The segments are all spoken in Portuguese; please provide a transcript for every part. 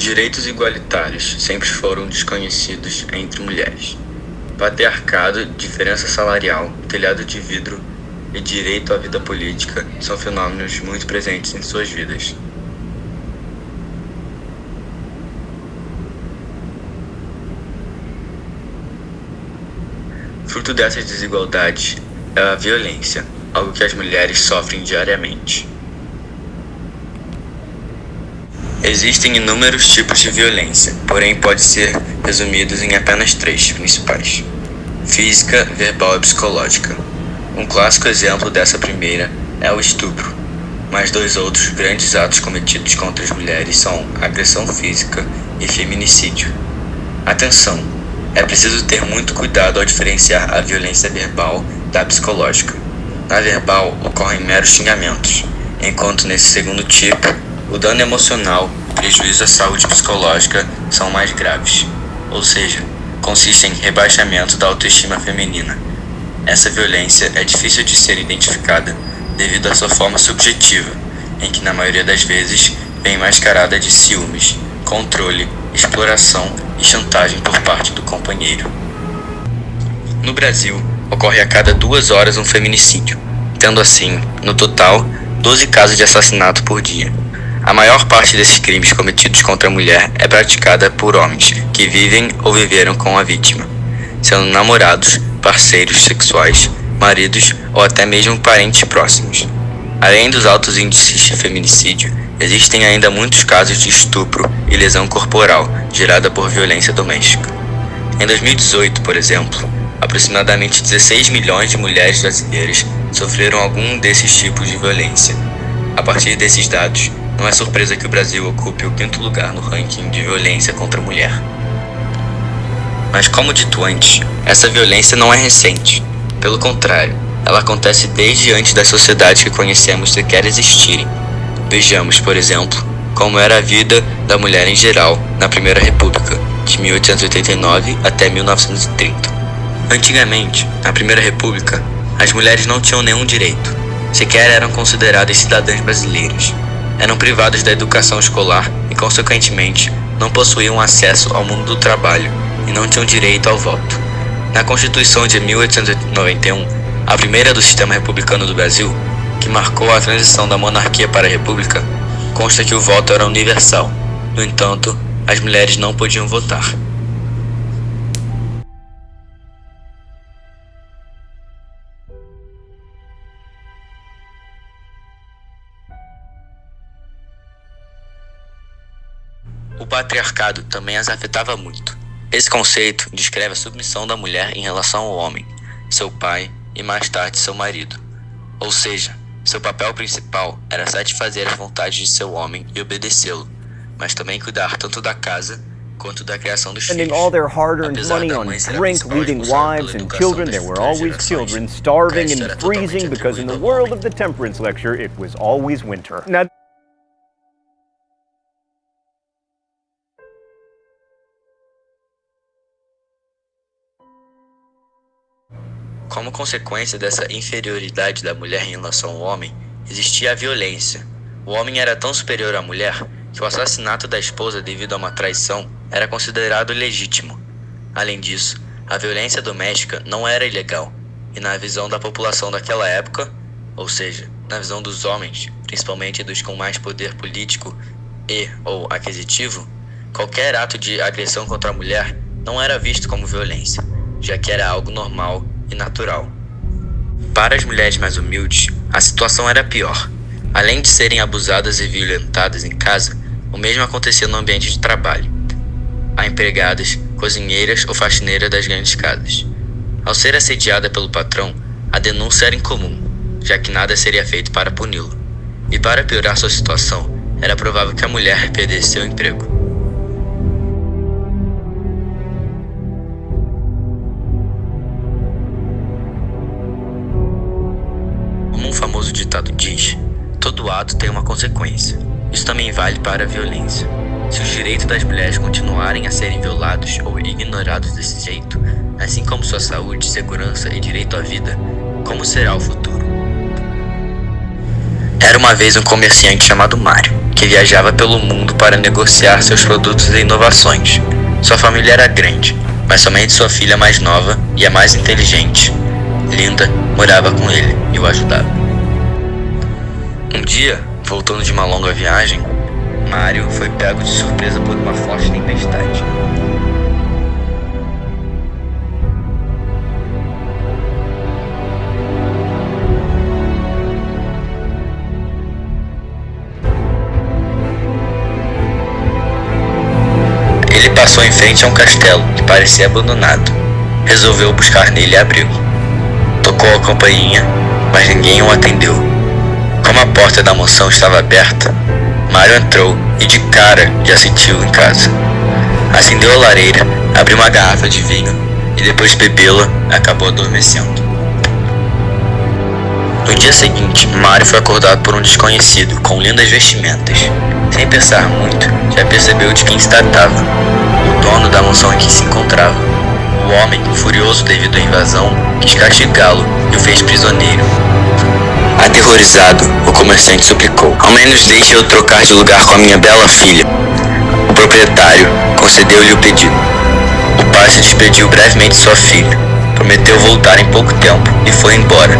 Direitos igualitários sempre foram desconhecidos entre mulheres. Patriarcado, diferença salarial, telhado de vidro e direito à vida política são fenômenos muito presentes em suas vidas. Fruto dessas desigualdades é a violência, algo que as mulheres sofrem diariamente. Existem inúmeros tipos de violência, porém pode ser resumidos em apenas 3 principais: física, verbal e psicológica. Um clássico exemplo dessa primeira é o estupro, mas 2 outros grandes atos cometidos contra as mulheres são agressão física e feminicídio. Atenção! É preciso ter muito cuidado ao diferenciar a violência verbal da psicológica. Na verbal, ocorrem meros xingamentos, enquanto nesse segundo tipo, o dano emocional e prejuízo à saúde psicológica são mais graves, ou seja, consiste em rebaixamento da autoestima feminina. Essa violência é difícil de ser identificada devido à sua forma subjetiva, em que na maioria das vezes vem mascarada de ciúmes, controle, exploração e chantagem por parte do companheiro. No Brasil, ocorre a cada 2 horas um feminicídio, tendo assim, no total, 12 casos de assassinato por dia. A maior parte desses crimes cometidos contra a mulher é praticada por homens que vivem ou viveram com a vítima, sendo namorados, parceiros sexuais, maridos ou até mesmo parentes próximos. Além dos altos índices de feminicídio, existem ainda muitos casos de estupro e lesão corporal gerada por violência doméstica. Em 2018, por exemplo, aproximadamente 16 milhões de mulheres brasileiras sofreram algum desses tipos de violência. A partir desses dados, não é surpresa que o Brasil ocupe o 5º lugar no ranking de violência contra a mulher. Mas como dito antes, essa violência não é recente. Pelo contrário, ela acontece desde antes das sociedades que conhecemos sequer existirem. Vejamos, por exemplo, como era a vida da mulher em geral na Primeira República, de 1889 até 1930. Antigamente, na Primeira República, as mulheres não tinham nenhum direito, sequer eram consideradas cidadãs brasileiras. Eram privadas da educação escolar e, consequentemente, não possuíam acesso ao mundo do trabalho e não tinham direito ao voto. Na Constituição de 1891, a primeira do sistema republicano do Brasil, que marcou a transição da monarquia para a república, consta que o voto era universal. No entanto, as mulheres não podiam votar. O patriarcado também as afetava muito. Esse conceito descreve a submissão da mulher em relação ao homem, seu pai e mais tarde seu marido. Ou seja, seu papel principal era satisfazer as vontades de seu homem e obedecê-lo, mas também cuidar tanto da casa quanto da criação dos filhos. Spending all their hard-earned money on drink, leaving wives and children, there were always children starving and freezing because in the world of the temperance lecture, it was always winter. Now, como consequência dessa inferioridade da mulher em relação ao homem, existia a violência. O homem era tão superior à mulher que o assassinato da esposa devido a uma traição era considerado legítimo. Além disso, a violência doméstica não era ilegal, e na visão da população daquela época, ou seja, na visão dos homens, principalmente dos com mais poder político ou aquisitivo, qualquer ato de agressão contra a mulher não era visto como violência, já que era algo normal e natural. Para as mulheres mais humildes, a situação era pior. Além de serem abusadas e violentadas em casa, o mesmo acontecia no ambiente de trabalho. Há empregadas, cozinheiras ou faxineiras das grandes casas. Ao ser assediada pelo patrão, a denúncia era incomum, já que nada seria feito para puni-lo. E para piorar sua situação, era provável que a mulher perdesse seu emprego. Como um famoso ditado diz, todo ato tem uma consequência. Isso também vale para a violência. Se os direitos das mulheres continuarem a serem violados ou ignorados desse jeito, assim como sua saúde, segurança e direito à vida, como será o futuro? Era uma vez um comerciante chamado Mário, que viajava pelo mundo para negociar seus produtos e inovações. Sua família era grande, mas somente sua filha mais nova e a mais inteligente, Linda, morava com ele e o ajudava. Um dia, voltando de uma longa viagem, Mário foi pego de surpresa por uma forte tempestade. Ele passou em frente a um castelo que parecia abandonado. Resolveu buscar nele abrigo. Tocou a campainha, mas ninguém o atendeu. Como a porta da mansão estava aberta, Mário entrou e de cara já sentiu em casa. Acendeu a lareira, abriu uma garrafa de vinho e depois de bebê-la, acabou adormecendo. No dia seguinte, Mário foi acordado por um desconhecido com lindas vestimentas. Sem pensar muito, já percebeu de quem se tratava: o dono da mansão em que se encontrava. O homem, furioso devido à invasão, quis castigá-lo e o fez prisioneiro. Aterrorizado, o comerciante suplicou: ao menos deixe eu trocar de lugar com a minha bela filha. O proprietário concedeu-lhe o pedido. O pai se despediu brevemente de sua filha, prometeu voltar em pouco tempo e foi embora.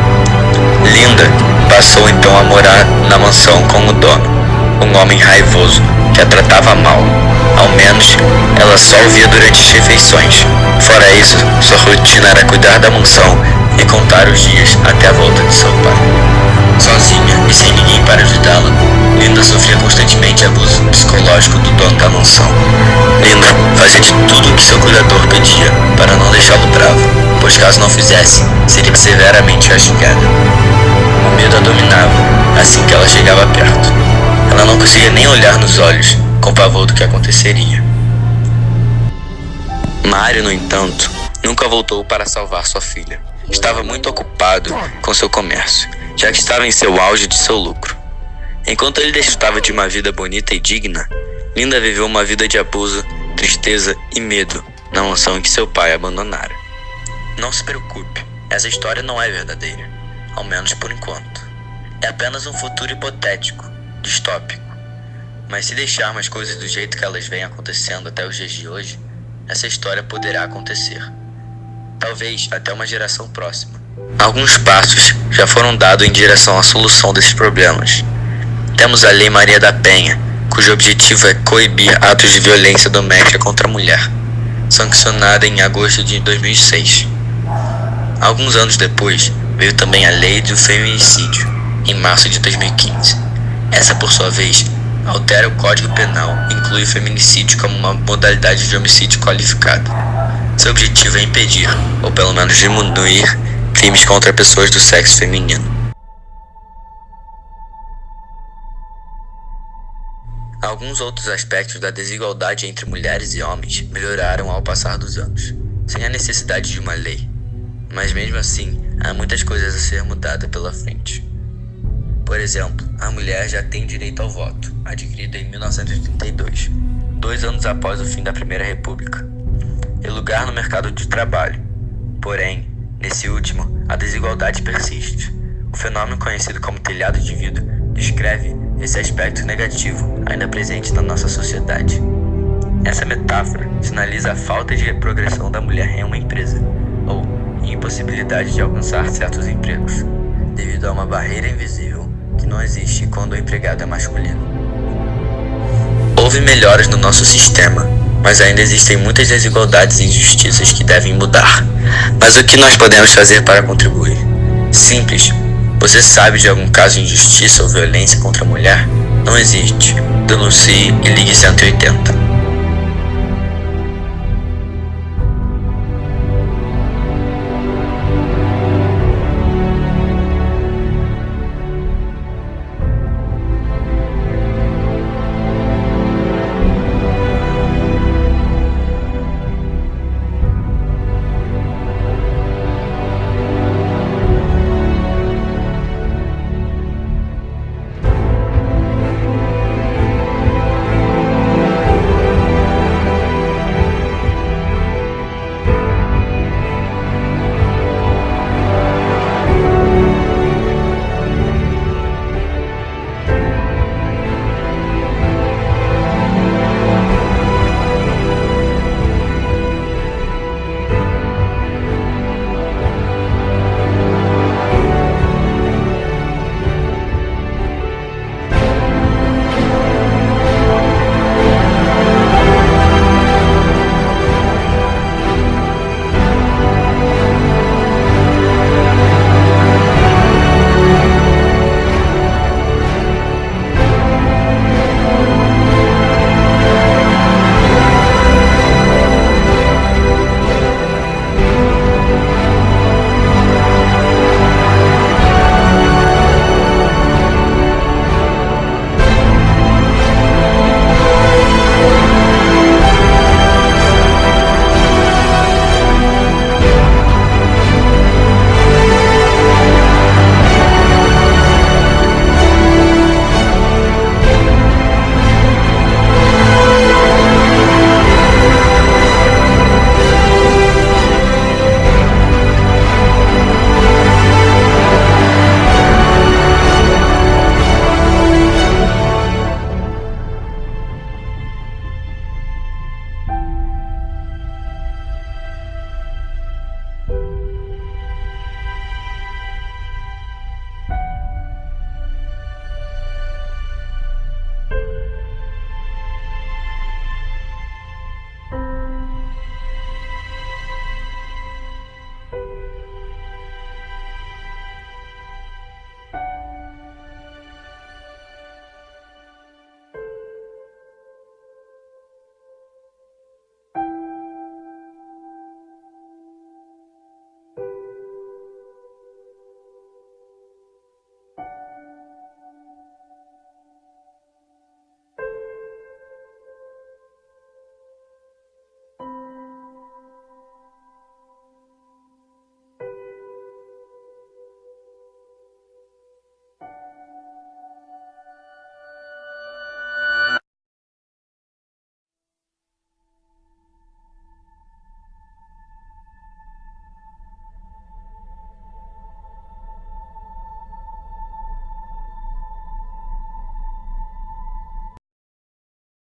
Linda passou então a morar na mansão com o dono, um homem raivoso que a tratava mal. Ao menos, ela só o via durante as refeições. Fora isso, sua rotina era cuidar da mansão e contar os dias até a volta de seu pai. Sozinha e sem ninguém para ajudá-la, Linda sofria constantemente abuso psicológico do dono da mansão. Linda fazia de tudo o que seu cuidador pedia para não deixá-lo bravo, pois caso não fizesse, seria severamente castigada. O medo a dominava assim que ela chegava perto. Ela não conseguia nem olhar nos olhos, com pavor do que aconteceria. Mário, no entanto, nunca voltou para salvar sua filha. Estava muito ocupado com seu comércio, já que estava em seu auge de seu lucro. Enquanto ele desfrutava de uma vida bonita e digna, Linda viveu uma vida de abuso, tristeza e medo na mansão em que seu pai abandonara. Não se preocupe, essa história não é verdadeira, ao menos por enquanto. É apenas um futuro hipotético, distópico. Mas se deixarmos as coisas do jeito que elas vêm acontecendo até os dias de hoje, essa história poderá acontecer. Talvez até uma geração próxima. Alguns passos já foram dados em direção à solução desses problemas. Temos a Lei Maria da Penha, cujo objetivo é coibir atos de violência doméstica contra a mulher, sancionada em agosto de 2006. Alguns anos depois, veio também a Lei do Feminicídio, em março de 2015. Essa, por sua vez, altera o Código Penal e inclui o feminicídio como uma modalidade de homicídio qualificado. Seu objetivo é impedir, ou pelo menos diminuir, crimes contra pessoas do sexo feminino. Alguns outros aspectos da desigualdade entre mulheres e homens melhoraram ao passar dos anos, sem a necessidade de uma lei. Mas mesmo assim, há muitas coisas a ser mudadas pela frente. Por exemplo, a mulher já tem direito ao voto, adquirido em 1932, 2 anos após o fim da Primeira República, e lugar no mercado de trabalho. Porém, nesse último, a desigualdade persiste. O fenômeno conhecido como telhado de vidro descreve esse aspecto negativo ainda presente na nossa sociedade. Essa metáfora sinaliza a falta de progressão da mulher em uma empresa, ou impossibilidade de alcançar certos empregos, devido a uma barreira invisível que não existe quando o empregado é masculino. Houve melhoras no nosso sistema, mas ainda existem muitas desigualdades e injustiças que devem mudar. Mas o que nós podemos fazer para contribuir? Simples. Você sabe de algum caso de injustiça ou violência contra a mulher? Não existe. Denuncie e ligue 180.